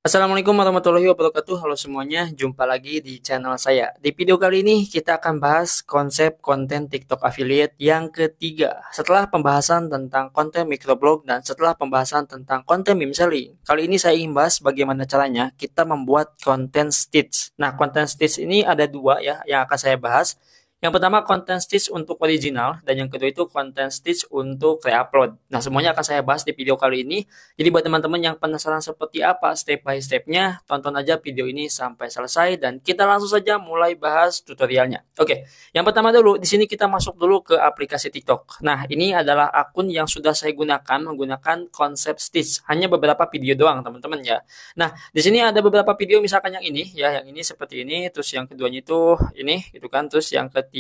Assalamualaikum warahmatullahi wabarakatuh. Halo semuanya, jumpa lagi di channel saya. Di video kali ini kita akan bahas konsep konten TikTok affiliate yang ketiga. Setelah pembahasan tentang konten microblog dan setelah pembahasan tentang konten meme selling, kali ini saya ingin bahas bagaimana caranya kita membuat konten stitch. Nah, konten stitch ini ada dua ya yang akan saya bahas. Yang pertama konten stitch untuk original dan yang kedua itu konten stitch untuk reupload. Nah, semuanya akan saya bahas di video kali ini. Jadi buat teman-teman yang penasaran seperti apa step by stepnya, tonton aja video ini sampai selesai dan kita langsung saja mulai bahas tutorialnya. Oke, yang pertama dulu di sini kita masuk dulu ke aplikasi TikTok. Nah, ini adalah akun yang sudah saya gunakan menggunakan konsep Stitch. Hanya beberapa video doang, teman-teman ya. Nah, di sini ada beberapa video misalkan yang ini ya, yang ini seperti ini, terus yang keduanya itu ini gitu kan, terus yang ketiga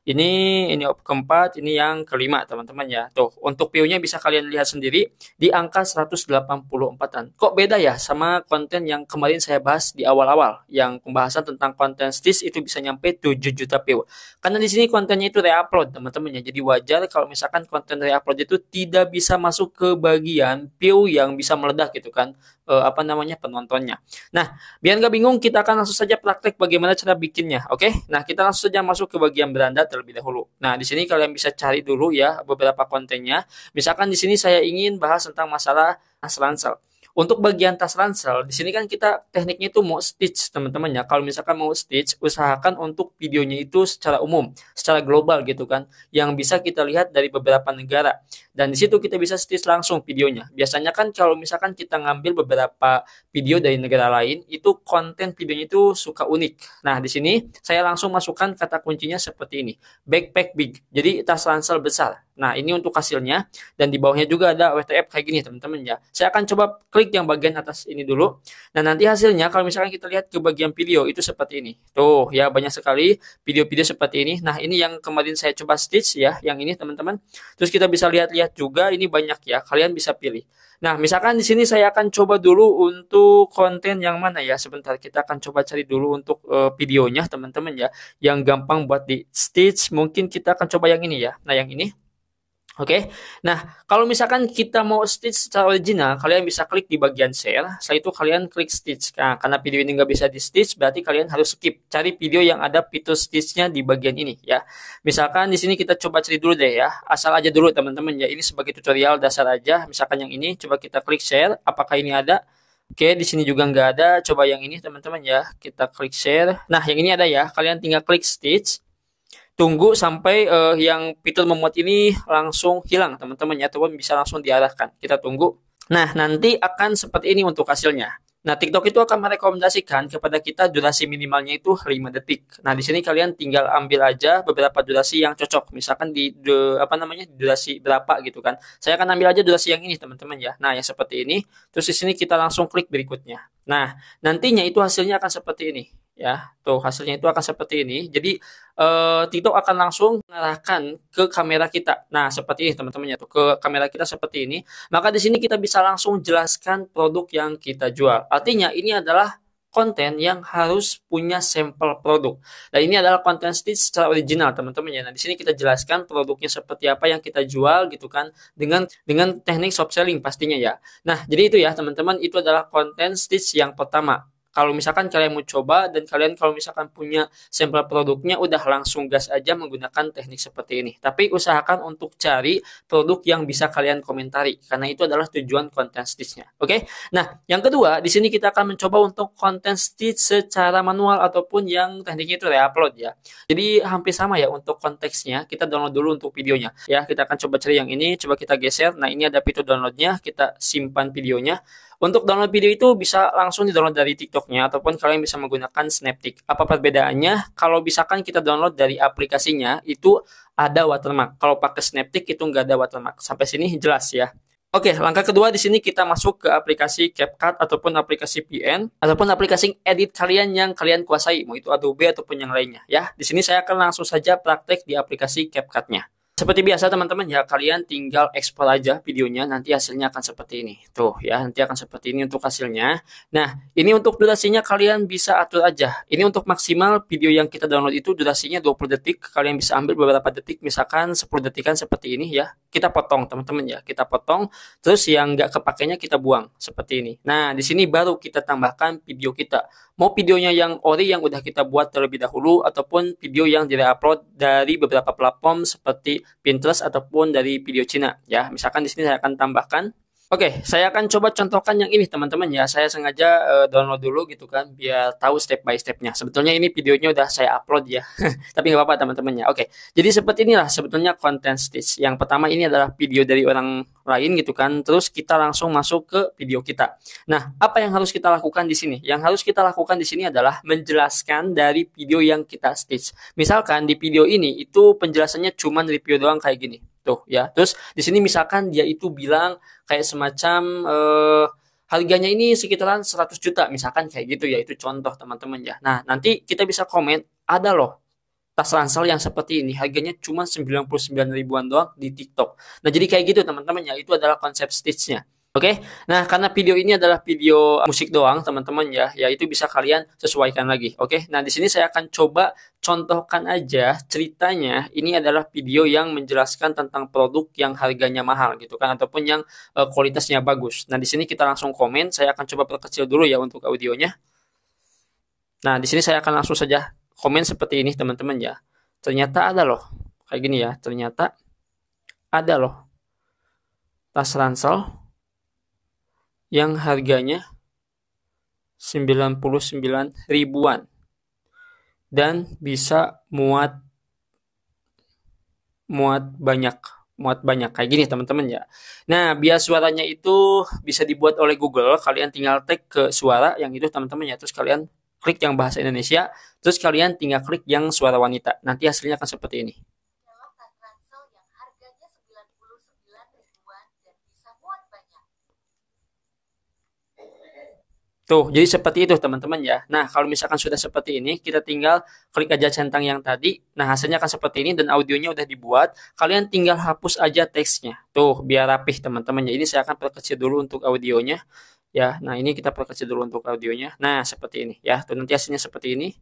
ini keempat, ini yang kelima, teman-teman ya. Tuh, untuk view-nya bisa kalian lihat sendiri di angka 184-an. Kok beda ya sama konten yang kemarin saya bahas di awal-awal, yang pembahasan tentang konten Stitch itu bisa nyampe 7 juta view. Karena di sini kontennya itu reupload, teman-teman ya. Jadi wajar kalau misalkan konten reupload itu tidak bisa masuk ke bagian view yang bisa meledak gitu kan. Apa namanya penontonnya. Nah, biar nggak bingung, kita akan langsung saja praktek bagaimana cara bikinnya. Oke? Nah, kita langsung saja masuk ke bagian beranda terlebih dahulu. Nah, di sini kalian bisa cari dulu ya beberapa kontennya. Misalkan di sini saya ingin bahas tentang masalah tas ransel. Untuk bagian tas ransel, di sini kan kita tekniknya itu mau stitch, teman-teman ya. Kalau misalkan mau stitch, usahakan untuk videonya itu secara umum, secara global gitu kan, yang bisa kita lihat dari beberapa negara. Dan di situ kita bisa stitch langsung videonya. Biasanya kan kalau misalkan kita ngambil beberapa video dari negara lain, itu konten videonya itu suka unik. Nah, di sini saya langsung masukkan kata kuncinya seperti ini. Backpack big. Jadi tas ransel besar. Nah, ini untuk hasilnya dan di bawahnya juga ada WTF kayak gini, teman-teman ya. Saya akan coba klik yang bagian atas ini dulu. Nah, nanti hasilnya kalau misalkan kita lihat ke bagian video itu seperti ini. Tuh, ya banyak sekali video-video seperti ini. Nah, ini yang kemarin saya coba stitch ya, yang ini teman-teman. Terus kita bisa lihat-lihat juga ini banyak ya. Kalian bisa pilih. Nah, misalkan di sini saya akan coba dulu untuk konten yang mana ya. Sebentar, kita akan coba cari dulu untuk videonya teman-teman ya. Yang gampang buat di stitch. Mungkin kita akan coba yang ini ya. Nah, yang ini. Oke, nah kalau misalkan kita mau stitch secara original, kalian bisa klik di bagian share. Setelah itu kalian klik stitch. Nah, karena video ini nggak bisa di stitch, berarti kalian harus skip. Cari video yang ada fitur stitchnya di bagian ini ya. Misalkan di sini kita coba cari dulu deh ya. Asal aja dulu teman-teman ya. Ini sebagai tutorial dasar aja. Misalkan yang ini, coba kita klik share. Apakah ini ada? Oke, di sini juga nggak ada. Coba yang ini teman-teman ya. Kita klik share. Nah, yang ini ada ya. Kalian tinggal klik stitch. Tunggu sampai yang fitur memuat ini langsung hilang teman-teman ya, ataupun bisa langsung diarahkan. Kita tunggu. Nah, nanti akan seperti ini untuk hasilnya. Nah, TikTok itu akan merekomendasikan kepada kita durasi minimalnya itu 5 detik. Nah, di sini kalian tinggal ambil aja beberapa durasi yang cocok. Misalkan apa namanya, durasi berapa gitu kan. Saya akan ambil aja durasi yang ini, teman-teman ya. Nah, yang seperti ini. Terus di sini kita langsung klik berikutnya. Nah, nantinya itu hasilnya akan seperti ini ya. Tuh, hasilnya itu akan seperti ini. Jadi TikTok akan langsung mengarahkan ke kamera kita. Nah, seperti ini teman-teman ya, tuh ke kamera kita seperti ini. Maka di sini kita bisa langsung jelaskan produk yang kita jual. Artinya ini adalah konten yang harus punya sampel produk. Dan ini adalah konten stitch secara original teman-teman ya. Nah, di sini kita jelaskan produknya seperti apa yang kita jual gitu kan, dengan teknik soft selling pastinya ya. Nah, jadi itu ya teman-teman, itu adalah konten stitch yang pertama. Kalau misalkan kalian mau coba dan kalian kalau misalkan punya sampel produknya, udah langsung gas aja menggunakan teknik seperti ini. Tapi usahakan untuk cari produk yang bisa kalian komentari karena itu adalah tujuan konten stitch-nya. Oke? Nah, yang kedua, di sini kita akan mencoba untuk konten stitch secara manual ataupun yang tekniknya itu reupload ya. Jadi hampir sama ya untuk konteksnya. Kita download dulu untuk videonya. Ya, kita akan coba cari yang ini, coba kita geser. Nah, ini ada fitur downloadnya, kita simpan videonya. Untuk download video itu bisa langsung di-download dari TikToknya ataupun kalian bisa menggunakan Snaptik. Apa perbedaannya? Kalau misalkan kita download dari aplikasinya itu ada watermark. Kalau pakai Snaptik itu nggak ada watermark. Sampai sini jelas ya. Oke, langkah kedua di sini kita masuk ke aplikasi CapCut ataupun aplikasi PN ataupun aplikasi edit kalian yang kalian kuasai, mau itu Adobe ataupun yang lainnya ya. Di sini saya akan langsung saja praktek di aplikasi CapCut-nya. Seperti biasa teman-teman ya, kalian tinggal ekspor aja videonya, nanti hasilnya akan seperti ini. Tuh ya, nanti akan seperti ini untuk hasilnya. Nah, ini untuk durasinya kalian bisa atur aja. Ini untuk maksimal video yang kita download itu durasinya 20 detik. Kalian bisa ambil beberapa detik, misalkan 10 detikan seperti ini ya. Kita potong teman-teman ya, kita potong. Terus yang nggak kepakainya kita buang seperti ini. Nah, di sini baru kita tambahkan video kita. Mau videonya yang ori yang udah kita buat terlebih dahulu ataupun video yang di-upload dari beberapa platform seperti Pinterest ataupun dari video Cina ya. Misalkan di sini saya akan tambahkan. Oke, saya akan coba contohkan yang ini teman-teman ya. Saya sengaja download dulu gitu kan biar tahu step by stepnya. Sebetulnya ini videonya udah saya upload ya. Tapi nggak apa-apa teman-teman ya. Oke, jadi seperti inilah sebetulnya content stitch. Yang pertama ini adalah video dari orang lain gitu kan. Terus kita langsung masuk ke video kita. Nah, apa yang harus kita lakukan di sini? Yang harus kita lakukan di sini adalah menjelaskan dari video yang kita stitch. Misalkan di video ini itu penjelasannya cuma review doang kayak gini. Tuh ya. Terus di sini misalkan dia itu bilang kayak semacam harganya ini sekitaran 100 juta misalkan kayak gitu ya. Itu contoh teman-teman ya. Nah, nanti kita bisa komen ada loh tas ransel yang seperti ini harganya cuma 99 ribuan doang di TikTok. Nah, jadi kayak gitu teman-teman ya. Itu adalah konsep stitch-nya. Oke, nah karena video ini adalah video musik doang teman-teman ya itu bisa kalian sesuaikan lagi. Oke, nah di sini saya akan coba contohkan aja ceritanya. Ini adalah video yang menjelaskan tentang produk yang harganya mahal gitu kan, ataupun yang kualitasnya bagus. Nah di sini kita langsung komen. Saya akan coba perkecil dulu ya untuk audionya. Nah di sini saya akan langsung saja komen seperti ini teman-teman ya. Ternyata ada loh kayak gini ya. Ternyata ada loh tas ransel yang harganya 99 ribuan dan bisa muat banyak kayak gini teman-teman ya. Nah, biar suaranya itu bisa dibuat oleh Google, kalian tinggal tag ke suara yang itu teman-teman ya, terus kalian klik yang bahasa Indonesia, terus kalian tinggal klik yang suara wanita. Nanti hasilnya akan seperti ini. Tuh, jadi seperti itu teman-teman ya. Nah, kalau misalkan sudah seperti ini, kita tinggal klik aja centang yang tadi. Nah, hasilnya akan seperti ini dan audionya udah dibuat. Kalian tinggal hapus aja teksnya. Tuh, biar rapih teman-teman ya. Ini saya akan perkecil dulu untuk audionya. Ya, nah ini kita perkecil dulu untuk audionya. Nah, seperti ini ya. Tuh, nanti hasilnya seperti ini.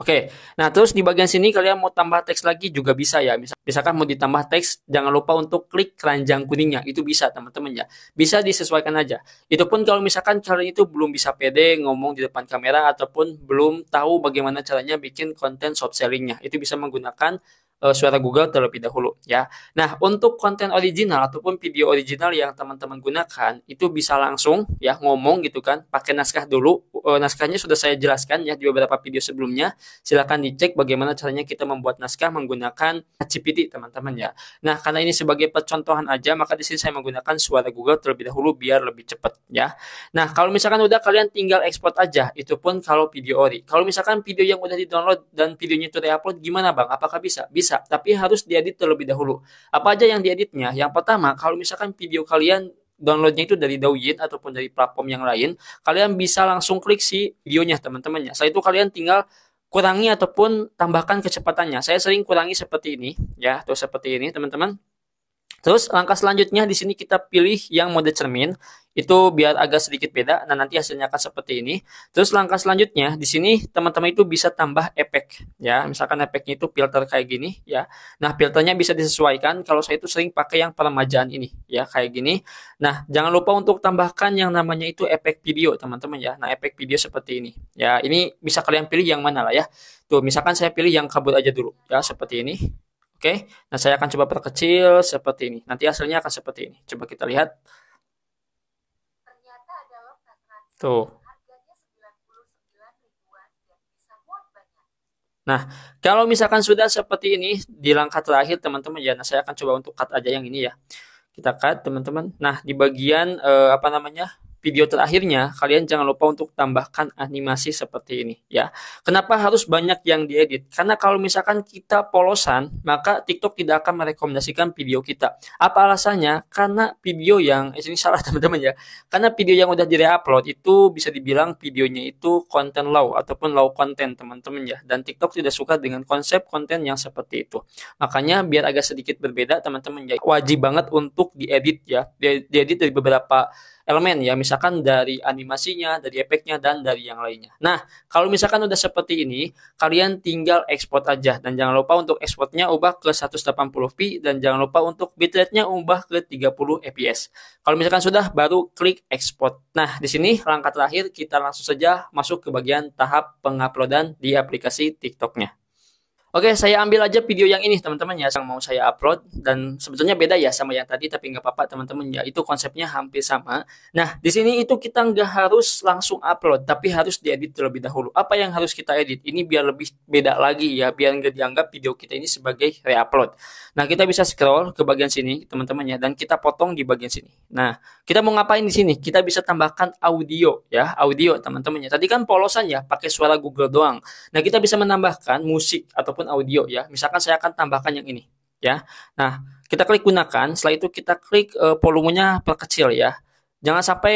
Oke, nah terus di bagian sini kalian mau tambah teks lagi juga bisa ya. Misalkan mau ditambah teks, jangan lupa untuk klik keranjang kuningnya. Itu bisa teman-teman ya. Bisa disesuaikan aja. Itu pun kalau misalkan kalian itu belum bisa pede ngomong di depan kamera ataupun belum tahu bagaimana caranya bikin konten short sellingnya. Itu bisa menggunakan suara Google terlebih dahulu ya. Nah, untuk konten original ataupun video original yang teman-teman gunakan itu bisa langsung ya ngomong gitu kan, pakai naskah dulu. Naskahnya sudah saya jelaskan ya di beberapa video sebelumnya. Silakan dicek bagaimana caranya kita membuat naskah menggunakan ChatGPT teman-teman ya. Nah, karena ini sebagai percontohan aja, maka di sini saya menggunakan suara Google terlebih dahulu biar lebih cepat ya. Nah, kalau misalkan udah kalian tinggal ekspor aja, itu pun kalau video ori. Kalau misalkan video yang udah di-download dan videonya itu di-upload gimana Bang? Apakah bisa? Bisa, tapi harus diedit terlebih dahulu. Apa aja yang dieditnya? Yang pertama, kalau misalkan video kalian downloadnya itu dari Douyin ataupun dari platform yang lain, kalian bisa langsung klik si videonya teman-teman ya. Setelah itu kalian tinggal kurangi ataupun tambahkan kecepatannya. Saya sering kurangi seperti ini ya, tuh seperti ini teman-teman. Terus langkah selanjutnya di sini kita pilih yang mode cermin itu biar agak sedikit beda. Nah, nanti hasilnya akan seperti ini. Terus langkah selanjutnya di sini teman-teman itu bisa tambah efek ya. Misalkan efeknya itu filter kayak gini ya. Nah, filternya bisa disesuaikan. Kalau saya itu sering pakai yang peremajaan ini ya kayak gini. Nah, jangan lupa untuk tambahkan yang namanya itu efek video teman-teman ya. Nah, efek video seperti ini. Ya, ini bisa kalian pilih yang mana lah ya. Tuh, misalkan saya pilih yang kabut aja dulu ya seperti ini. Oke, nah saya akan coba perkecil seperti ini. Nanti hasilnya akan seperti ini. Coba kita lihat. Tuh. Nah, kalau misalkan sudah seperti ini di langkah terakhir teman-teman ya. Nah, saya akan coba untuk cut aja yang ini ya. Kita cut teman-teman. Nah, di bagian apa namanya? video terakhirnya, kalian jangan lupa untuk tambahkan animasi seperti ini ya. Kenapa harus banyak yang diedit? Karena kalau misalkan kita polosan, maka TikTok tidak akan merekomendasikan video kita. Apa alasannya? Karena video yang ini salah teman-teman ya. Karena video yang udah di-upload itu bisa dibilang videonya itu konten low ataupun low content teman-teman ya. Dan TikTok tidak suka dengan konsep konten yang seperti itu. Makanya biar agak sedikit berbeda teman-teman ya. Wajib banget untuk diedit ya. Diedit dari beberapa elemen ya, misalkan dari animasinya, dari efeknya, dan dari yang lainnya. Nah, kalau misalkan udah seperti ini, kalian tinggal export aja. Dan jangan lupa untuk exportnya ubah ke 180p, dan jangan lupa untuk bitrate-nya ubah ke 30 fps. Kalau misalkan sudah, baru klik export. Nah, di sini langkah terakhir, kita langsung saja masuk ke bagian tahap penguploadan di aplikasi TikTok-nya. Oke, saya ambil aja video yang ini teman-teman ya, yang mau saya upload, dan sebetulnya beda ya sama yang tadi, tapi nggak apa-apa teman-teman ya, itu konsepnya hampir sama. Nah, di sini itu kita nggak harus langsung upload, tapi harus diedit terlebih dahulu. Apa yang harus kita edit? Ini biar lebih beda lagi ya, biar nggak dianggap video kita ini sebagai re-upload. Nah, kita bisa scroll ke bagian sini teman-teman ya, dan kita potong di bagian sini. Nah, kita mau ngapain di sini? Kita bisa tambahkan audio ya, audio teman-teman ya. Tadi kan polosan ya, pakai suara Google doang. Nah, kita bisa menambahkan musik ataupun audio ya. Misalkan saya akan tambahkan yang ini ya. Nah, kita klik gunakan, setelah itu kita klik volumenya perkecil ya. Jangan sampai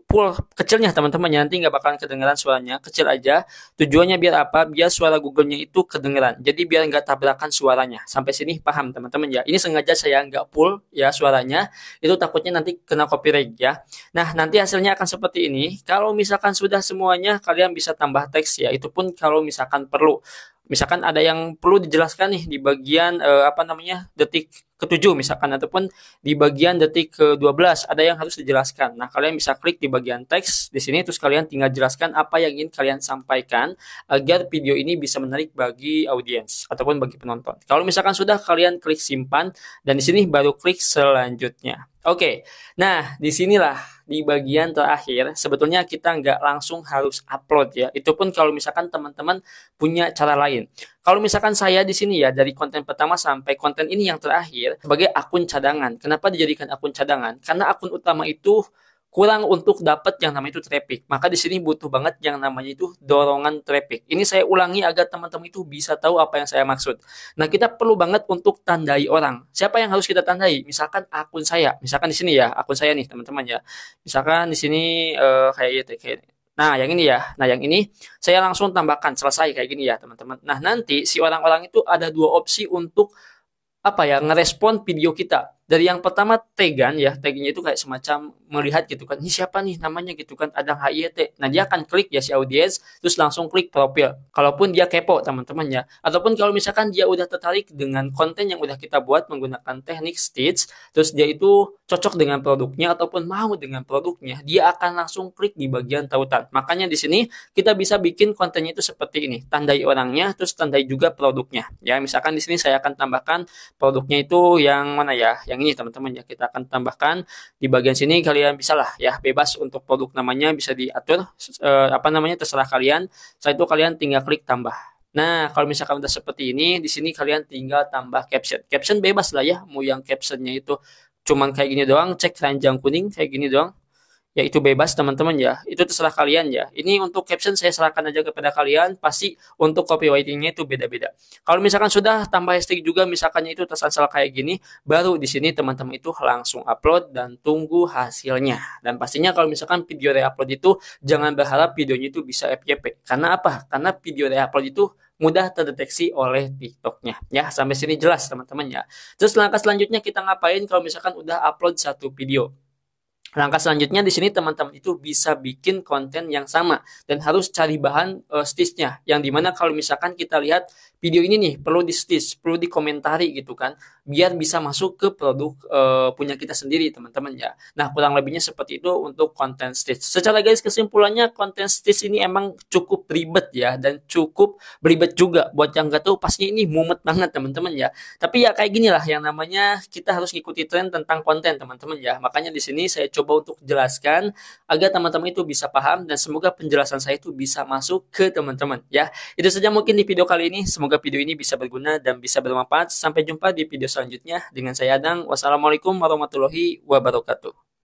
full kecilnya teman-teman ya, nanti nggak bakalan kedengeran suaranya, kecil aja. Tujuannya biar apa? Biar suara Google-nya itu kedengeran. Jadi biar nggak tabrakan suaranya. Sampai sini paham teman-teman ya. Ini sengaja saya nggak full ya suaranya, itu takutnya nanti kena copyright ya. Nah, nanti hasilnya akan seperti ini. Kalau misalkan sudah semuanya, kalian bisa tambah teks ya. Itu pun kalau misalkan perlu. Misalkan ada yang perlu dijelaskan nih di bagian detik ke-7 misalkan, ataupun di bagian detik ke-12 ada yang harus dijelaskan. Nah, kalian bisa klik di bagian teks di sini, terus kalian tinggal jelaskan apa yang ingin kalian sampaikan agar video ini bisa menarik bagi audiens ataupun bagi penonton. Kalau misalkan sudah, kalian klik simpan, dan di sini baru klik selanjutnya. Oke, nah disinilah di bagian terakhir sebetulnya kita nggak langsung harus upload ya. Itu pun kalau misalkan teman-teman punya cara lain. Kalau misalkan saya di sini ya, dari konten pertama sampai konten ini yang terakhir sebagai akun cadangan. Kenapa dijadikan akun cadangan? Karena akun utama itu kurang untuk dapat yang namanya itu traffic. Maka di sini butuh banget yang namanya itu dorongan traffic. Ini saya ulangi agar teman-teman itu bisa tahu apa yang saya maksud. Nah, kita perlu banget untuk tandai orang. Siapa yang harus kita tandai? Misalkan akun saya. Misalkan di sini ya, akun saya nih teman-teman ya. Misalkan di sini kayak Nah, yang ini ya. Nah, yang ini saya langsung tambahkan selesai kayak gini ya, teman-teman. Nah, nanti si orang-orang itu ada dua opsi untuk ngerespon video kita. Dari yang pertama tagan ya, tagnya itu kayak semacam melihat gitu kan, ini siapa nih namanya gitu kan, ada HIET. Nah, dia akan klik ya si audiens, terus langsung klik profil. Kalaupun dia kepo teman-teman ya, ataupun kalau misalkan dia udah tertarik dengan konten yang udah kita buat menggunakan teknik stitch, terus dia itu cocok dengan produknya ataupun mau dengan produknya, dia akan langsung klik di bagian tautan. Makanya di sini kita bisa bikin kontennya itu seperti ini, tandai orangnya, terus tandai juga produknya. Ya, misalkan di sini saya akan tambahkan produknya itu yang mana ya? Yang ini teman-teman ya, kita akan tambahkan di bagian sini. Kalian bisalah ya, bebas untuk produk namanya bisa diatur terserah kalian. Setelah itu kalian tinggal klik tambah. Nah, kalau misalkan udah seperti ini, di sini kalian tinggal tambah caption. Caption bebas lah ya, mau yang captionnya itu cuman kayak gini doang, cek ranjang kuning kayak gini doang. Ya, itu bebas teman-teman ya, itu terserah kalian ya. Ini untuk caption saya serahkan aja kepada kalian, pasti untuk copywritingnya itu beda-beda. Kalau misalkan sudah tambah hashtag juga, misalkannya itu tersalah kayak gini, baru di sini teman-teman itu langsung upload dan tunggu hasilnya. Dan pastinya kalau misalkan video re-upload itu jangan berharap videonya itu bisa FYP. Karena apa? Karena video re-upload itu mudah terdeteksi oleh TikToknya. Ya, sampai sini jelas teman-teman ya. Terus langkah selanjutnya kita ngapain kalau misalkan udah upload satu video? Langkah selanjutnya di sini teman-teman itu bisa bikin konten yang sama dan harus cari bahan stitchnya, yang dimana kalau misalkan kita lihat video ini nih perlu di stitch, perlu dikomentari gitu kan, biar bisa masuk ke produk punya kita sendiri teman-teman ya. Nah, kurang lebihnya seperti itu untuk konten stitch. Secara garis kesimpulannya, konten stitch ini emang cukup ribet ya, dan cukup beribet juga. Buat yang nggak tahu pastinya ini mumet banget teman-teman ya. Tapi ya kayak gini lah yang namanya kita harus ngikuti tren tentang konten teman-teman ya. Makanya di sini saya coba untuk jelaskan agar teman-teman itu bisa paham, dan semoga penjelasan saya itu bisa masuk ke teman-teman ya. Itu saja mungkin di video kali ini. Semoga video ini bisa berguna dan bisa bermanfaat. Sampai jumpa di video selanjutnya dengan saya Adang. Wassalamualaikum warahmatullahi wabarakatuh.